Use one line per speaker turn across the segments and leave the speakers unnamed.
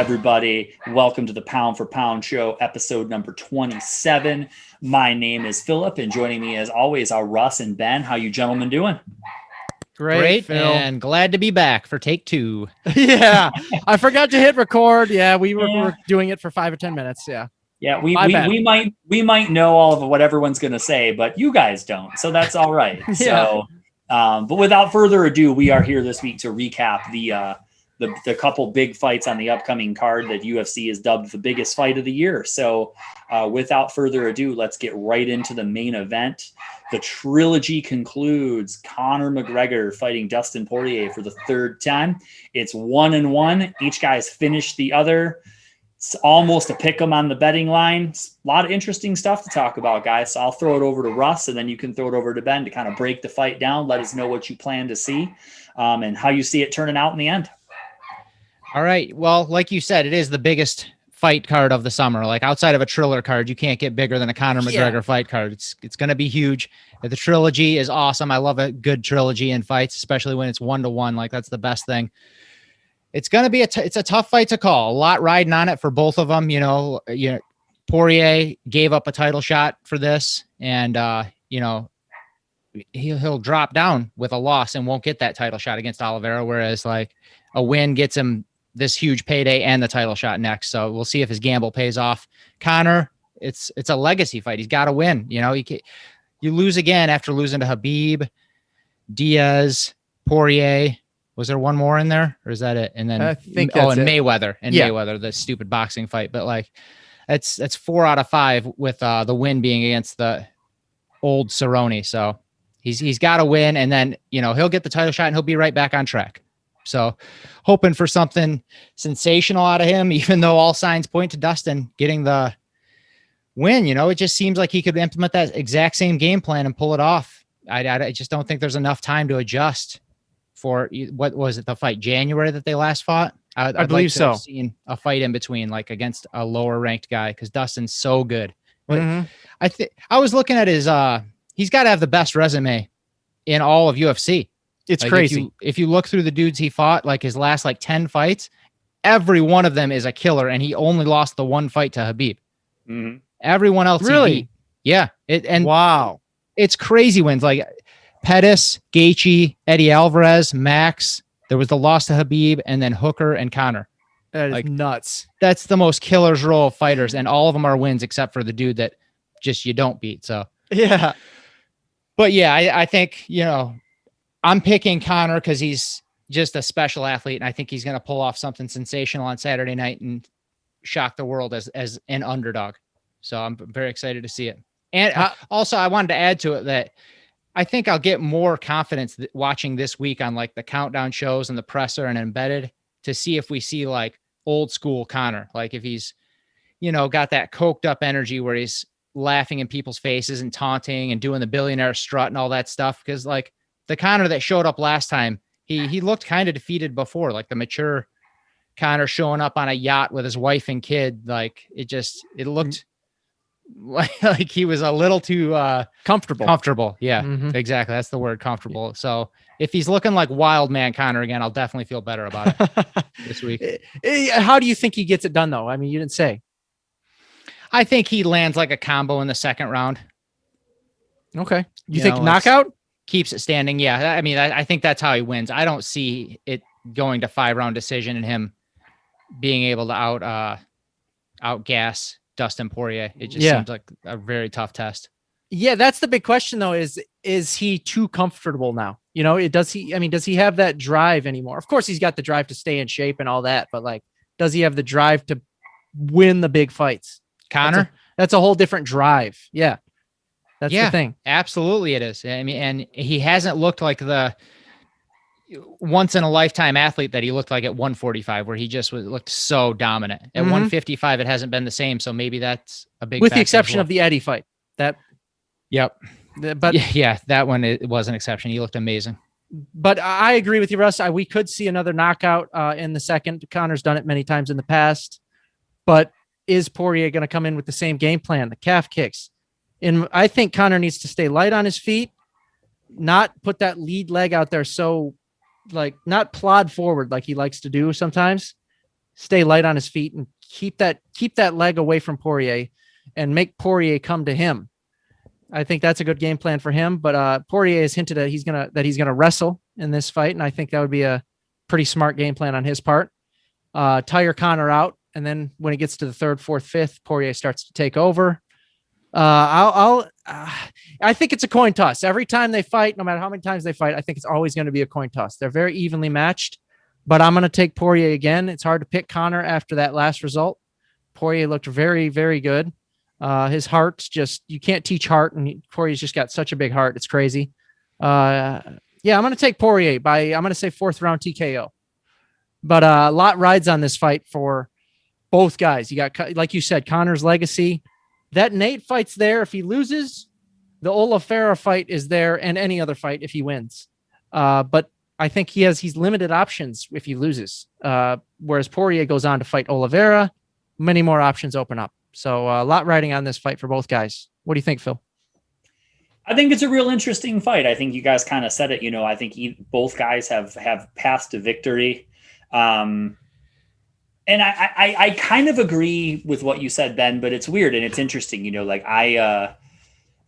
everybody? Welcome to the Pound for Pound Show, episode number 27. My name is Philip, and joining me as always are Russ and Ben. How you gentlemen doing?
Great,
Phil.
And glad to be back for take 2.
Yeah, I forgot to hit record. Yeah, we were doing it for 5 or 10 minutes. Yeah.
Yeah, we might know all of what everyone's going to say, but you guys don't, so that's all right. So, but without further ado, we are here this week to recap the couple big fights on the upcoming card that UFC has dubbed the biggest fight of the year. So, without further ado, let's get right into the main event. The trilogy concludes. Conor McGregor fighting Dustin Poirier for the third time. It's 1-1. Each guy's finished the other. It's almost a pick 'em on the betting line. It's a lot of interesting stuff to talk about, guys. So I'll throw it over to Russ, and then you can throw it over to Ben to kind of break the fight down. Let us know what you plan to see and how you see it turning out in the end.
All right. Well, like you said, it is the biggest fight card of the summer. Like outside of a Triller card, you can't get bigger than a Conor McGregor fight card. It's going to be huge. The trilogy is awesome. I love a good trilogy in fights, especially when it's 1-1. Like that's the best thing. It's going to be it's a tough fight to call. A lot riding on it for both of them. Poirier gave up a title shot for this, and he'll drop down with a loss and won't get that title shot against Oliveira. Whereas like a win gets him this huge payday and the title shot next. So we'll see if his gamble pays off. Conor, it's a legacy fight. He's got to win. You lose again after losing to Habib, Diaz, Poirier. Was there one more in there, or is that it? And then
I think that's it.
Mayweather Mayweather, the stupid boxing fight. But like, that's 4 out of 5 with the win being against the old Cerrone. So he's got to win, and then he'll get the title shot and he'll be right back on track. So hoping for something sensational out of him, even though all signs point to Dustin getting the win. It just seems like he could implement that exact same game plan and pull it off. I just don't think there's enough time to adjust. For what was it, the fight January that they last fought?
I believe so.
Have seen a fight in between, like against a lower ranked guy, because Dustin's so good. But I was looking at his. He's got to have the best resume in all of UFC.
It's
like
crazy.
If you look through the dudes he fought, like his last 10 fights, every one of them is a killer, and he only lost the one fight to Habib.
Mm-hmm.
Everyone else,
really,
he beat. Yeah.
Wow,
it's crazy wins like Pettis, Gaethje, Eddie Alvarez, Max. There was the loss to Habib, and then Hooker and Conor.
That is nuts. That's
the most killer's row of fighters, and all of them are wins except for the dude that just you don't beat. So
yeah,
but yeah, I think I'm picking Conor because he's just a special athlete, and I think he's going to pull off something sensational on Saturday night and shock the world as an underdog. So I'm very excited to see it. And also, I wanted to add to it that I think I'll get more confidence watching this week on like the countdown shows and the presser and embedded to see if we see like old school Conor, like if he's, got that coked up energy where he's laughing in people's faces and taunting and doing the billionaire strut and all that stuff. Cause like the Conor that showed up last time, he looked kind of defeated before, like the mature Conor showing up on a yacht with his wife and kid. Like it looked like he was a little too comfortable. Yeah, exactly. That's the word, comfortable. So if he's looking like wild man Conor again, I'll definitely feel better about it this week.
How do you think he gets it done though? I mean, you didn't say.
I think he lands like a combo in the second round.
Okay. You think knockout?
Keeps it standing. Yeah. I mean, I think that's how he wins. I don't see it going to 5-round decision and him being able to outgas Dustin Poirier. It just seems like a very tough test.
Yeah, that's the big question though, is he too comfortable now? Does he have that drive anymore? Of course he's got the drive to stay in shape and all that, but like, does he have the drive to win the big fights?
Conor?
That's a whole different drive. Yeah. That's the thing.
Absolutely it is. I mean, and he hasn't looked like the once in a lifetime athlete that he looked like at 145, where he just looked so dominant. At 155, it hasn't been the same. So maybe that's a big,
with the exception of the Eddie fight.
Yep.
But
yeah, that one, it was an exception. He looked amazing.
But I agree with you, Russ. We could see another knockout in the second. Conor's done it many times in the past, but is Poirier going to come in with the same game plan? The calf kicks. And I think Conor needs to stay light on his feet, not put that lead leg out there. So like not plod forward like he likes to do sometimes. stay light on his feet and keep that leg away from Poirier and make Poirier come to him. I think that's a good game plan for him. But Poirier has hinted that he's gonna wrestle in this fight, and I think that would be a pretty smart game plan on his part. Tire Conor out, and then when it gets to the third, fourth, fifth, Poirier starts to take over. I think it's a coin toss every time they fight. No matter how many times they fight, I think it's always going to be a coin toss. They're very evenly matched, but I'm going to take Poirier again. It's hard to pick Conor after that last result. Poirier looked very, very good. His heart's just, you can't teach heart, and Poirier's just got such a big heart. It's crazy. I'm going to take Poirier I'm going to say 4th round TKO, but a lot rides on this fight for both guys. You got, like you said, Conor's legacy. That Nate fight's there. If he loses, the Oliveira fight is there, and any other fight if he wins. But I think he's limited options if he loses. Whereas Poirier goes on to fight Oliveira, many more options open up. So a lot riding on this fight for both guys. What do you think, Phil?
I think it's a real interesting fight. I think you guys kind of said it. I think both guys have passed to victory. And I kind of agree with what you said, Ben, but it's weird and it's interesting.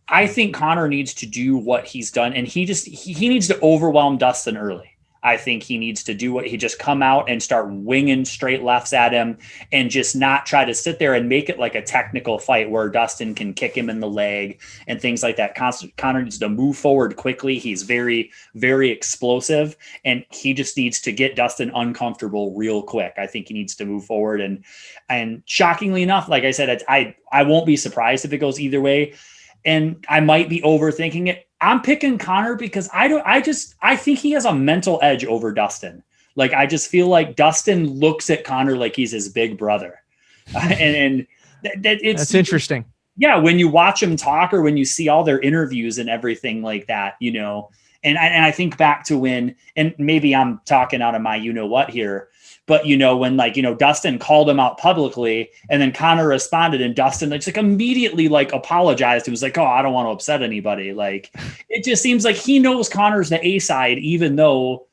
I think Conor needs to do what he's done, and he needs to overwhelm Dustin early. I think he needs to do what he just come out and start winging straight lefts at him and just not try to sit there and make it like a technical fight where Dustin can kick him in the leg and things like that. Conor needs to move forward quickly. He's very, very explosive, and he just needs to get Dustin uncomfortable real quick. I think he needs to move forward. And shockingly enough, like I said, I won't be surprised if it goes either way. And I might be overthinking it. I'm picking Conor because I think he has a mental edge over Dustin. Like, I just feel like Dustin looks at Conor like he's his big brother. That's
interesting.
Yeah. When you watch him talk or when you see all their interviews and everything like that, and I think back to when, and maybe I'm talking out of my, what here, but when Dustin called him out publicly and then Conor responded and Dustin immediately apologized. It was like, oh, I don't want to upset anybody. Like, it just seems like he knows Conor's the A side, even though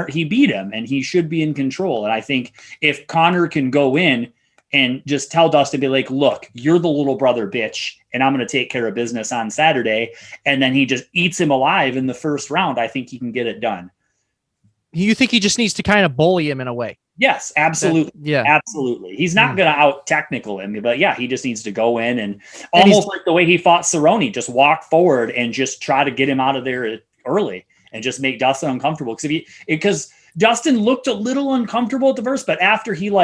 he beat him and he should be in control. And I think if Conor can go in and just tell Dustin, be like, look, you're the little brother bitch, and I'm going to take care of business on Saturday. And then he just eats him alive in the first round. I think he can get it done.
You think he just needs to kind of bully him in a way?
Yes, absolutely. Absolutely. He's not going to out technical him, but yeah, he just needs to go in and almost like the way he fought Cerrone, just walk forward and just try to get him out of there early and just make Dustin uncomfortable. Because Dustin looked a little uncomfortable at the first, but after he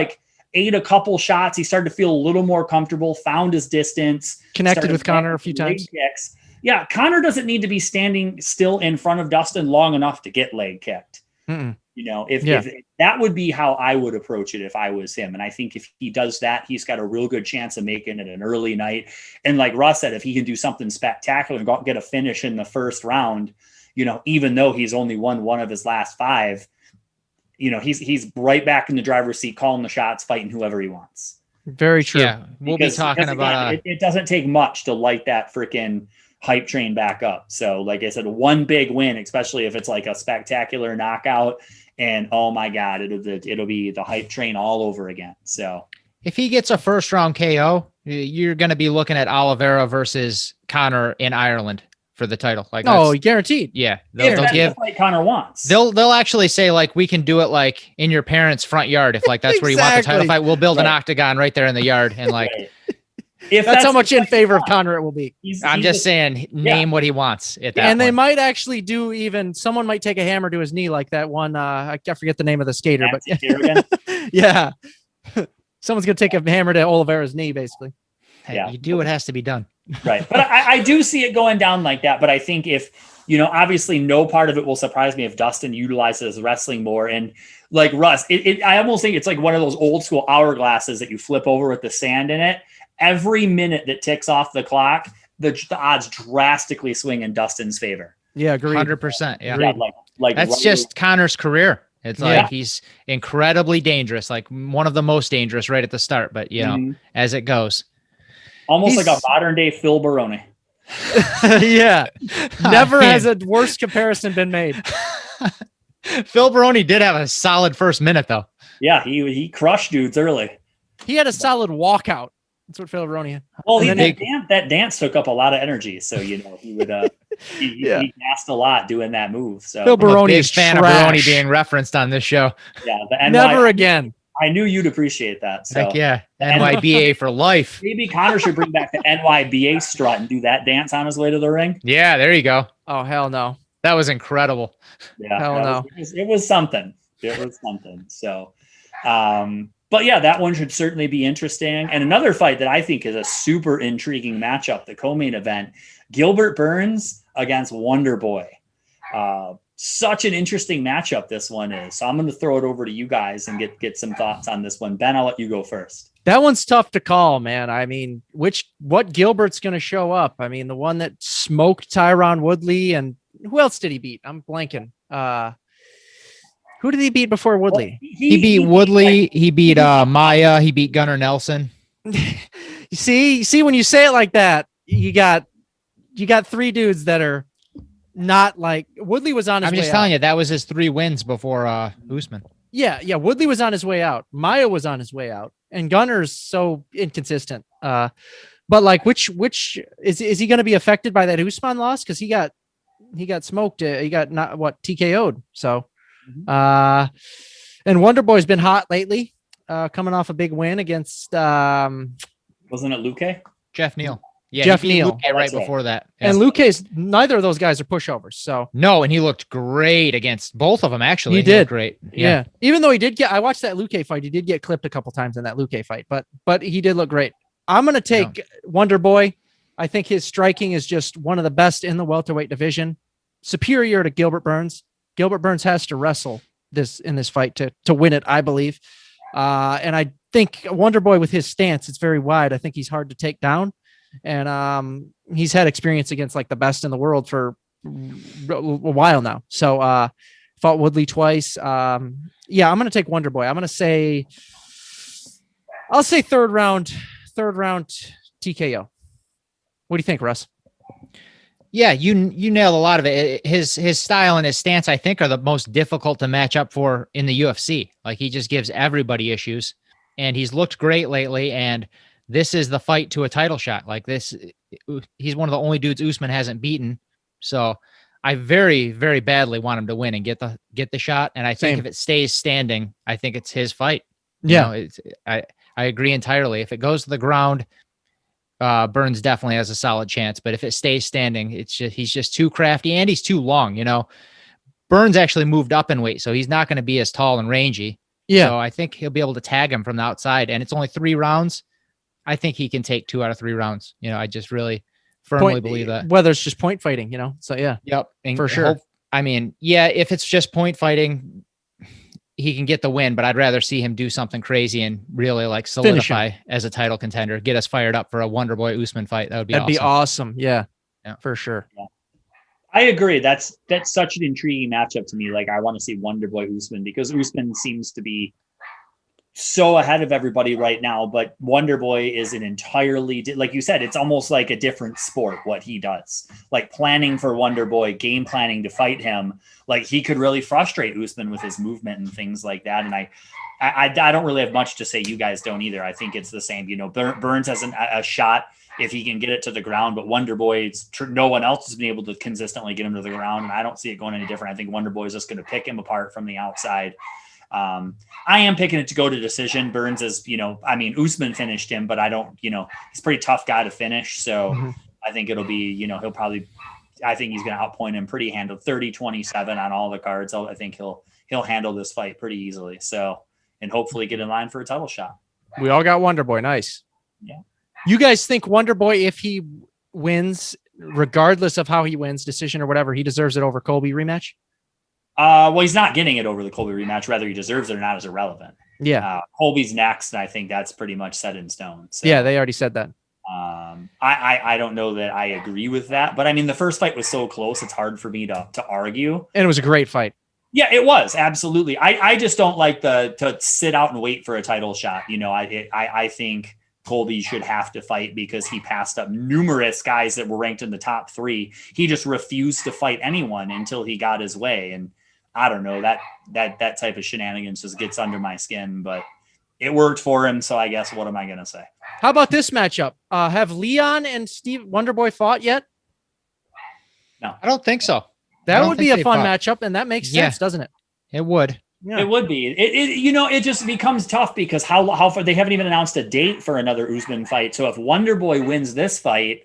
ate a couple shots, he started to feel a little more comfortable, found his distance,
connected with Conor a few times.
Kicks. Yeah, Conor doesn't need to be standing still in front of Dustin long enough to get leg kicked. If that would be how I would approach it if I was him. And I think if he does that, he's got a real good chance of making it an early night. And like Russ said, if he can do something spectacular and go out and get a finish in the first round, even though he's only won one of his last 5, he's right back in the driver's seat, calling the shots, fighting whoever he wants.
Very true.
Yeah, we'll be talking about
it doesn't take much to light that freaking hype train back up. So like I said, one big win, especially if it's like a spectacular knockout, and oh my God, it'll be the hype train all over again. So
if he gets a first round KO, you're going to be looking at Oliveira versus Conor in Ireland for the title.
Guaranteed.
Yeah.
They'll give what Conor wants.
They'll actually say we can do it in your parents' front yard. If that's where you want the title fight, we'll build an octagon right there in the yard. And
if that's how much in favor of Conor it will be.
I'm just saying, name what he wants at that point.
They might actually do someone might take a hammer to his knee like that one. I forget the name of the skater, but yeah. Someone's going to take a hammer to Oliveira's knee, basically.
Hey, you do what has to be done.
Right. But I do see it going down like that. But I think if, obviously no part of it will surprise me if Dustin utilizes wrestling more. And like Russ, I almost think it's like one of those old school hourglasses that you flip over with the sand in it. Every minute that ticks off the clock, the odds drastically swing in Dustin's favor.
Yeah, agreed.
100%. Yeah.
That's
just Conor's career. It's he's incredibly dangerous, one of the most dangerous right at the start. But, as it goes.
Almost like a modern day Phil Baroni.
Yeah. Never has a worse comparison been made.
Phil Baroni did have a solid first minute, though.
Yeah, he crushed dudes early.
He had a solid walkout. That's what Phil Baroni had.
Well,
And then
that dance took up a lot of energy, so he would he gassed a lot doing that move. So
Phil
I'm a
Baroni
big
is
fan of Baroni
trash.
being referenced on this show.
yeah, the NY,
Never again.
I knew you'd appreciate that. So
Heck yeah, NYBA for life.
maybe Connor should bring back the NYBA strut and do that dance on his way to the ring.
Yeah, there you go.
Oh hell no.
That was incredible.
Yeah,
Hell no.
It was something. It was something. So, but yeah, that one should certainly be interesting. And another fight that I think is a super intriguing matchup, the co-main event, Gilbert Burns against Wonder Boy. Such an interesting matchup this one is. So I'm going to throw it over to you guys and get some thoughts on this one. Ben, I'll let you go first.
That one's tough to call, man. I mean, what Gilbert's going to show up? I mean, the one that smoked Tyron Woodley, and who else did he beat? I'm blanking. Who did he beat before Woodley?
Well, he beat Woodley. He beat Maya. He beat Gunnar Nelson.
You see, when you say it like that, you got three dudes that are not like Woodley was on his way out.
I'm just telling you, that was his 3 wins before Usman.
Yeah. Woodley was on his way out. Maya was on his way out, and Gunnar's so inconsistent. But like, which is he going to be affected by that Usman loss? Because he got smoked. He got TKO'd. So, and Wonder Boy's been hot lately, coming off a big win against.
Wasn't it Luque?
Jeff Neal. Yeah,
Jeff Neal
Luque right before that.
Yeah. And Luque's, neither of those guys are pushovers. So
no, and he looked great against both of them. Actually,
he did
great.
Yeah. Even though I watched that Luque fight. He did get clipped a couple times in that Luque fight, but he did look great. I'm going to take Wonder Boy. I think his striking is just one of the best in the welterweight division, superior to Gilbert Burns. Gilbert Burns has to wrestle in this fight to win it, I believe. And I think Wonder Boy, with his stance, it's very wide. I think he's hard to take down. And he's had experience against like the best in the world for a while now. So fought Woodley twice. I'm going to take Wonder Boy. I'll say third round TKO. What do you think, Russ?
Yeah, you nailed a lot of it. His style and his stance, I think, are the most difficult to match up for in the UFC. Like, he just gives everybody issues, and he's looked great lately. And this is the fight to a title shot. Like this, he's one of the only dudes Usman hasn't beaten. So I very, very badly want him to win and get the shot. And I think if it stays standing, I think it's his fight.
Yeah,
I agree entirely. If it goes to the ground, Burns definitely has a solid chance. But if it stays standing, he's just too crafty and he's too long. Burns actually moved up in weight, so he's not going to be as tall and rangy.
Yeah,
so I think he'll be able to tag him from the outside. And it's only 3 rounds. I think he can take 2 out of 3 rounds. I just really firmly believe that.
Whether it's just point fighting, So yeah.
Yep. And
for sure.
If it's just point fighting, he can get the win, but I'd rather see him do something crazy and really like solidify as a title contender, get us fired up for a Wonder Boy Usman fight. That'd be awesome.
Yeah, for sure.
Yeah. I agree. That's such an intriguing matchup to me. Like, I want to see Wonder Boy Usman because Usman seems to be so ahead of everybody right now, but Wonder Boy is an entirely, like you said, it's almost like a different sport what he does. Like, planning for Wonder Boy, game planning to fight him, like he could really frustrate Usman with his movement and things like that. And I don't really have much to say. You guys don't either. I think it's the same. Burns has a shot if he can get it to the ground, but Wonder Boy, no one else has been able to consistently get him to the ground, and I don't see it going any different. I think Wonder Boy is just going to pick him apart from the outside. I am picking it to go to decision. Burns is, Usman finished him, but I don't, he's a pretty tough guy to finish. So I think it'll be, I think he's going to outpoint him pretty handled 30-27 on all the cards. I think he'll handle this fight pretty easily. So, and hopefully get in line for a title shot.
We all got Wonder Boy. Nice.
Yeah.
You guys think Wonder Boy, if he wins, regardless of how he wins, decision or whatever, he deserves it over Colby rematch?
Well, he's not getting it over the Colby rematch. Whether he deserves it or not is irrelevant.
Yeah.
Colby's next, and I think that's pretty much set in stone. So,
yeah, they already said that.
I don't know that I agree with that, but the first fight was so close, it's hard for me to argue.
And it was a great fight.
Yeah, it was, absolutely. I just don't like to sit out and wait for a title shot. I think Colby should have to fight because he passed up numerous guys that were ranked in the top 3. He just refused to fight anyone until he got his way. And I don't know, that type of shenanigans just gets under my skin, but it worked for him. So I guess, what am I going to say?
How about this matchup? Have Leon and Steve Wonderboy fought yet?
No,
I don't think so.
That would be a fun matchup, and that makes sense, doesn't it?
It would.
Yeah.
It would be. It just becomes tough because how far they haven't even announced a date for another Usman fight. So if Wonderboy wins this fight,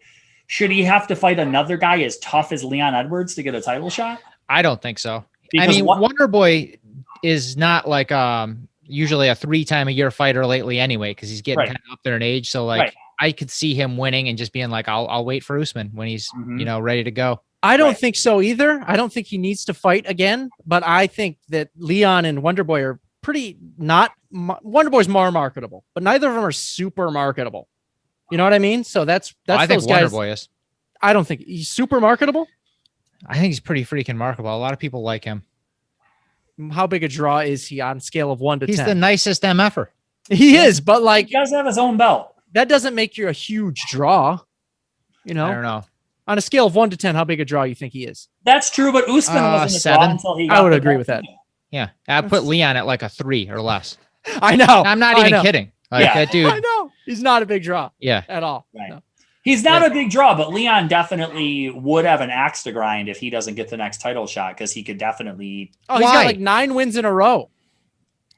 should he have to fight another guy as tough as Leon Edwards to get a title shot?
I don't think so.
Because
I mean, Wonderboy is not like usually a 3-time-a-year fighter lately anyway, because he's getting kind of up there in age. So like I could see him winning and just being like, I'll wait for Usman when he's ready to go.
I don't think so either. I don't think he needs to fight again, but I think that Leon and Wonderboy are pretty not. Wonderboy's more marketable, but neither of them are super marketable. You know what I mean? So that's
I think
those guys.
Wonderboy is.
I don't think he's super marketable.
I think he's pretty freaking marketable. A lot of people like him.
How big a draw is he on scale of 1 to 10?
He's the nicest MFer.
He is, but like
he does have his own belt.
That doesn't make you a huge draw. You know,
I don't know.
On a scale of 1 to 10, how big a draw you think he is?
That's true, but Usman wasn't a
7.
draw until he got
I would agree with that.
Yeah, I put Leon at like a 3 or less.
I know.
I'm not even kidding. Like that dude.
I know. He's not a big draw.
Yeah.
At all.
Right.
No.
He's not a big draw, but Leon definitely would have an axe to grind if he doesn't get the next title shot, because he could definitely.
Oh, he's got like 9 wins in a row.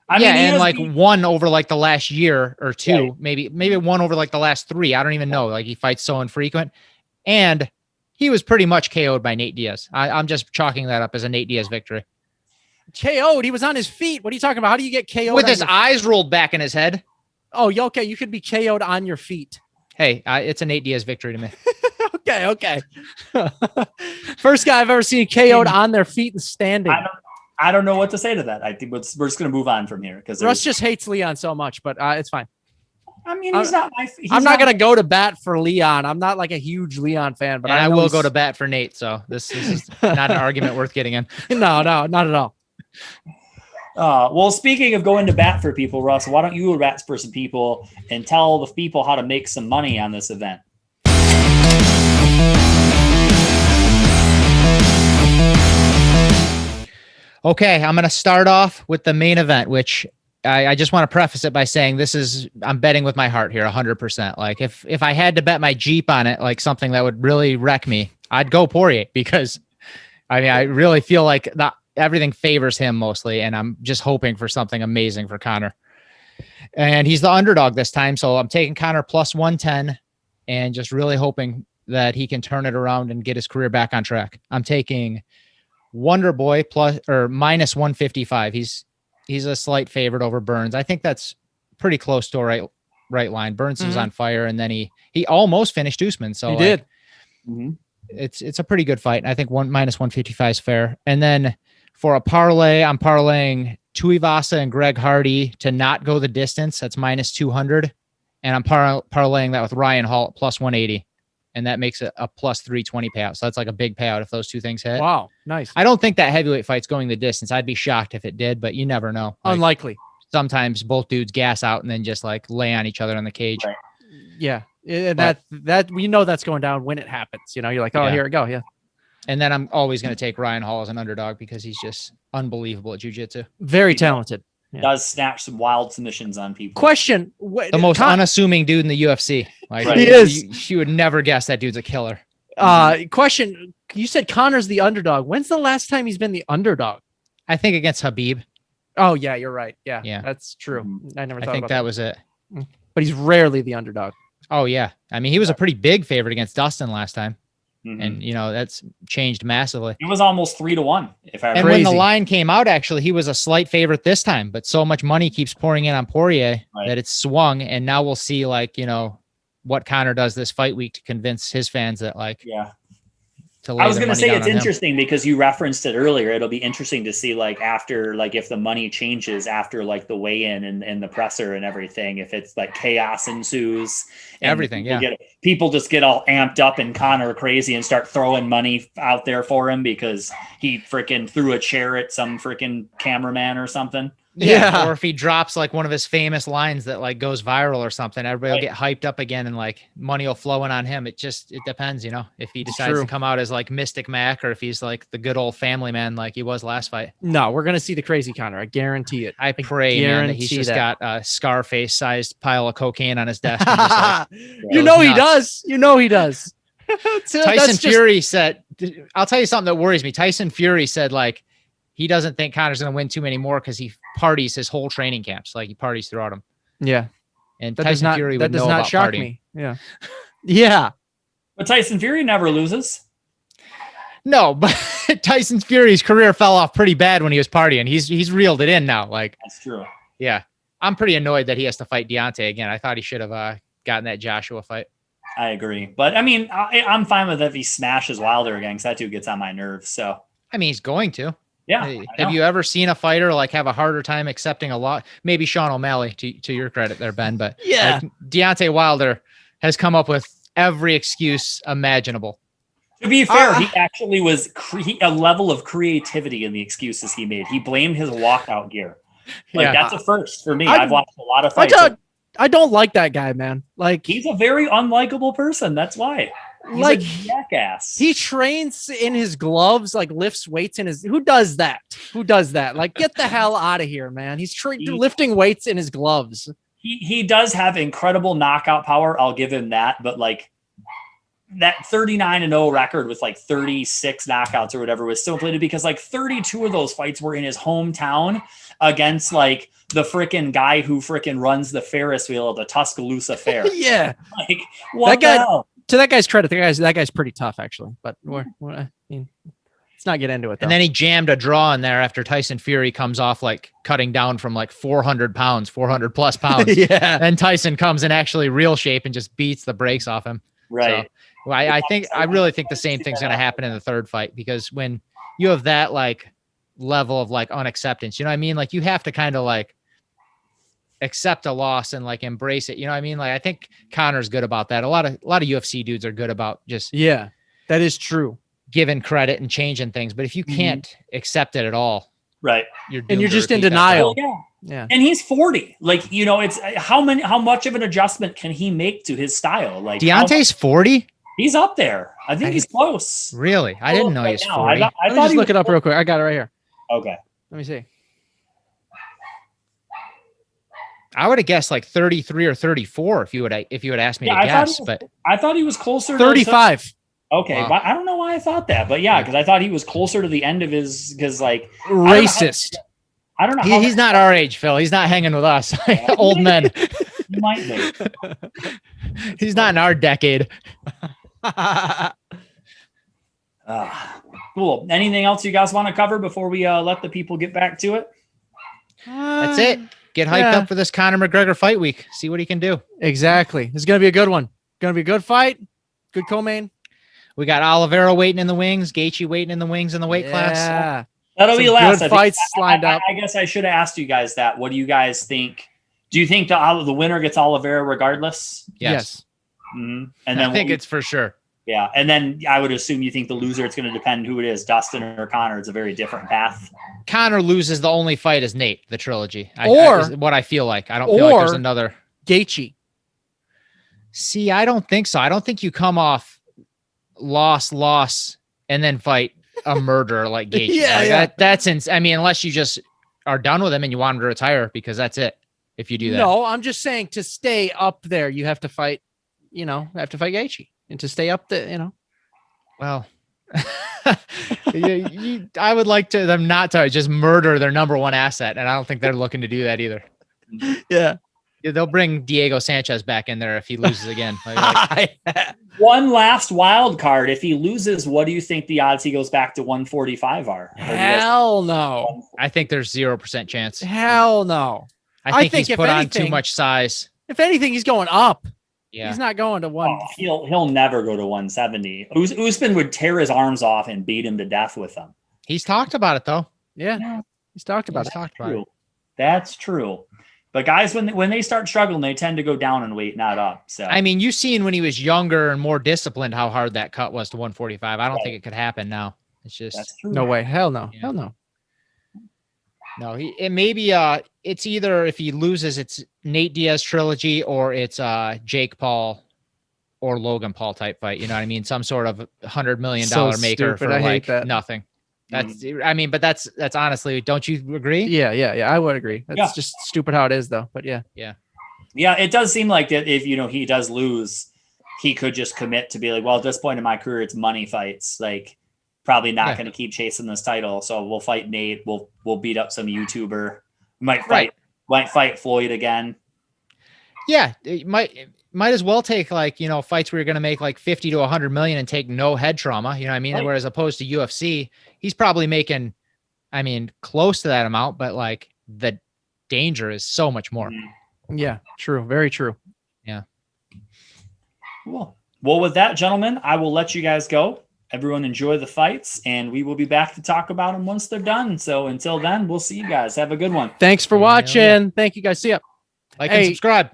I mean,
and like one over like the last year or two, maybe one over like the last 3. I don't even know. Like he fights so infrequent, and he was pretty much KO'd by Nate Diaz. I'm just chalking that up as a Nate Diaz victory.
KO'd? He was on his feet. What are you talking about? How do you get KO'd?
With his eyes rolled back in his head.
Oh, okay. You could be KO'd on your feet.
Hey, it's a Nate Diaz victory to me.
Okay. First guy I've ever seen KO'd on their feet and standing.
I don't know what to say to that. I think we're just going to move on from here because
Russ just hates Leon so much, but it's fine.
I mean, I'm
not going to go to bat for Leon. I'm not like a huge Leon fan, but
I will go to bat for Nate. So this is not an argument worth getting in.
No, not at all.
Well, speaking of going to bat for people, Russ, why don't you bat for some people and tell the people how to make some money on this event?
Okay, I'm going to start off with the main event, which I just want to preface it by saying I'm betting with my heart here 100%. Like if I had to bet my Jeep on it, like something that would really wreck me, I'd go Poirier, because I mean, I really feel like everything favors him mostly, and I'm just hoping for something amazing for Conor. And he's the underdog this time, so I'm taking Conor plus 110 and just really hoping that he can turn it around and get his career back on track. I'm taking Wonderboy minus 155. He's a slight favorite over Burns. I think that's pretty close to a right line. Burns was on fire, and then he almost finished Usman. So
he did.
It's a pretty good fight. I think minus 155 is fair. And then for a parlay, I'm parlaying Tuivasa and Greg Hardy to not go the distance. That's minus 200. And I'm parlaying that with Ryan Hall at plus 180. And that makes it a plus 320 payout. So that's like a big payout if those two things hit.
Wow. Nice.
I don't think that heavyweight fight's going the distance. I'd be shocked if it did, but you never know. Like,
unlikely.
Sometimes both dudes gas out and then just like lay on each other in the cage.
Right. Yeah. That we know that's going down when it happens. You know, you're like, oh, here we go. Yeah.
And then I'm always going to take Ryan Hall as an underdog because he's just unbelievable at jiu-jitsu.
Very talented.
Yeah. Does snatch some wild submissions on people.
Question:
the most unassuming dude in the UFC. Like
he is.
You would never guess that dude's a killer.
Question: you said Conor's the underdog. When's the last time he's been the underdog?
I think against Habib.
Oh yeah, you're right. Yeah, that's true.
I think that was it.
But he's rarely the underdog.
Oh yeah, I mean he was a pretty big favorite against Dustin last time. And you know that's changed massively.
It was almost 3-1.
And when the line came out, actually, he was a slight favorite this time. But so much money keeps pouring in on Poirier that it's swung. And now we'll see, like what Conor does this fight week to convince his fans that
I was going to say it's interesting because you referenced it earlier. It'll be interesting to see after if the money changes after the weigh-in and the presser and everything, if it's chaos ensues.
Everything,
People just get all amped up and Conor crazy and start throwing money out there for him because he freaking threw a chair at some freaking cameraman or something.
Yeah.
Or if he drops like one of his famous lines that like goes viral or something, everybody will get hyped up again and like money will flow in on him. It depends, if he decides to come out as like Mystic Mac or if he's like the good old family man like he was last fight.
No, we're going to see the crazy Conor. I guarantee it.
I pray, man, that he's just got a Scarface sized pile of cocaine on his desk. And just, like,
he does. He does.
Tyson Fury said, I'll tell you something that worries me. Tyson Fury said like, he doesn't think Conor's going to win too many more because he parties his whole training camps. Like he parties throughout them.
Yeah.
And Tyson Fury would know about
shock
partying.
Me. Yeah. Yeah.
But Tyson Fury never loses.
No, but Tyson Fury's career fell off pretty bad when he was partying. He's reeled it in now. Like
that's true.
Yeah. I'm pretty annoyed that he has to fight Deontay again. I thought he should have gotten that Joshua fight.
I agree. But I mean, I'm fine with if he smashes Wilder again because that dude gets on my nerves. So
I mean, he's going to.
Yeah.
Hey, have you ever seen a fighter like have a harder time accepting a lot? Maybe Sean O'Malley to your credit there, Ben, but
yeah,
like, Deontay Wilder has come up with every excuse imaginable.
To be fair, he actually was a level of creativity in the excuses he made. He blamed his walkout gear. Like that's a first for me. I've watched a lot of fights.
I don't like that guy, man. Like
he's a very unlikable person. That's why. He's like a jackass.
He trains in his gloves, like lifts weights in his. Who does that? Like, get the hell out of here, man. He's lifting weights in his gloves.
He does have incredible knockout power. I'll give him that. But like that 39-0 record with like 36 knockouts or whatever was still inflated because like 32 of those fights were in his hometown against like the freaking guy who freaking runs the Ferris wheel at the Tuscaloosa Fair.
Yeah.
Like what the hell?
To that guy's credit, that guy's pretty tough, actually. But I mean, let's not get into it. Though.
And then he jammed a draw in there after Tyson Fury comes off like cutting down from like 400 plus pounds.
Yeah.
Then Tyson comes in actually real shape and just beats the brakes off him.
Right.
So, I really think the same thing's going to happen in the third fight because when you have that like level of like unacceptance, you know what I mean? Like you have to kind of like accept a loss and like embrace it. You know what I mean? Like I think Conor's good about that. A lot of UFC dudes are good about just
that is true.
Giving credit and changing things. But if you can't accept it at all,
right,
you're
just in denial.
Yeah. And he's 40. Like, it's how much of an adjustment can he make to his style? Like
Deontay's 40.
He's up there. I think he's close.
Really? I didn't know he's 40.
Let me just look it up real quick. I got it right here.
Okay.
Let me see.
I would have guessed like 33 or 34 if you would asked me to guess, but
I thought he was closer
35.
To okay, wow. But I don't know why I thought that, but because I thought he was closer to the end of his like
racist.
I don't know.
He's not our age, Phil. He's not hanging with us, old men.
He might be.
He's not in our decade.
Cool. Anything else you guys want to cover before we let the people get back to it?
That's it. Get hyped up for this Conor McGregor fight week. See what he can do.
Exactly. It's going to be a good one. Going to be a good fight. Good co-main.
We got Oliveira waiting in the wings. Gaethje waiting in the wings in the weight class.
Yeah.
That'll be last.
Good fights lined up.
I guess I should have asked you guys that. What do you guys think? Do you think the winner gets Oliveira regardless?
Yes.
Mm-hmm. And then
I think it's for sure.
Yeah. And then I would assume you think the loser, it's going to depend who it is, Dustin or Conor. It's a very different path.
Conor loses the only fight is Nate, the trilogy. What I feel like. I don't feel like there's another.
Gaethje.
See, I don't think so. I don't think you come off loss, and then fight a murderer like Gaethje. That's I mean, unless you just are done with him and you want him to retire, because that's it. If you do that.
No, I'm just saying to stay up there, you have to fight, Gaethje. And to stay up there,
Well, I would like them not to just murder their number one asset. And I don't think they're looking to do that either.
Yeah.
They'll bring Diego Sanchez back in there if he loses again.
One last wild card. If he loses, what do you think the odds he goes back to 145 are?
Hell no.
I think there's 0% chance.
Hell no.
I think he's put on too much size.
If anything, he's going up.
Yeah.
He's not going to one.
He'll never go to 170. Usman would tear his arms off and beat him to death with them.
He's talked about it though.
Yeah. He's talked about
it. That's true. But guys, when they start struggling, they tend to go down in weight, not up. So
I mean, you've seen when he was younger and more disciplined how hard that cut was to 145. I don't think it could happen now. It's just
that's true.
No way. Hell no.
Yeah.
Hell no.
No, it maybe it's either if he loses, it's Nate Diaz trilogy, or it's Jake Paul or Logan Paul type fight. You know what I mean? Some sort of $100 million
So
maker
stupid.
for
I hate
like
that.
nothing. That's I mean, but that's honestly, don't you agree?
Yeah. I would agree. That's just stupid how it is, though. But yeah.
It does seem like that if he does lose, he could just commit to be like, well, at this point in my career, it's money fights. Like, probably not going to keep chasing this title. So we'll fight Nate. We'll beat up some YouTuber. Might fight Floyd again.
Yeah, it might as well take like, fights where you're going to make like 50 to 100 million and take no head trauma. You know what I mean?
Right.
Whereas opposed to UFC, he's probably making, close to that amount, but like the danger is so much more.
Yeah, true. Very true.
Yeah.
Cool. Well, with that, gentlemen, I will let you guys go. Everyone enjoy the fights, and we will be back to talk about them once they're done. So until then, we'll see you guys. Have a good one.
Thanks for watching.
Yeah.
Thank you guys. See ya.
Like and subscribe.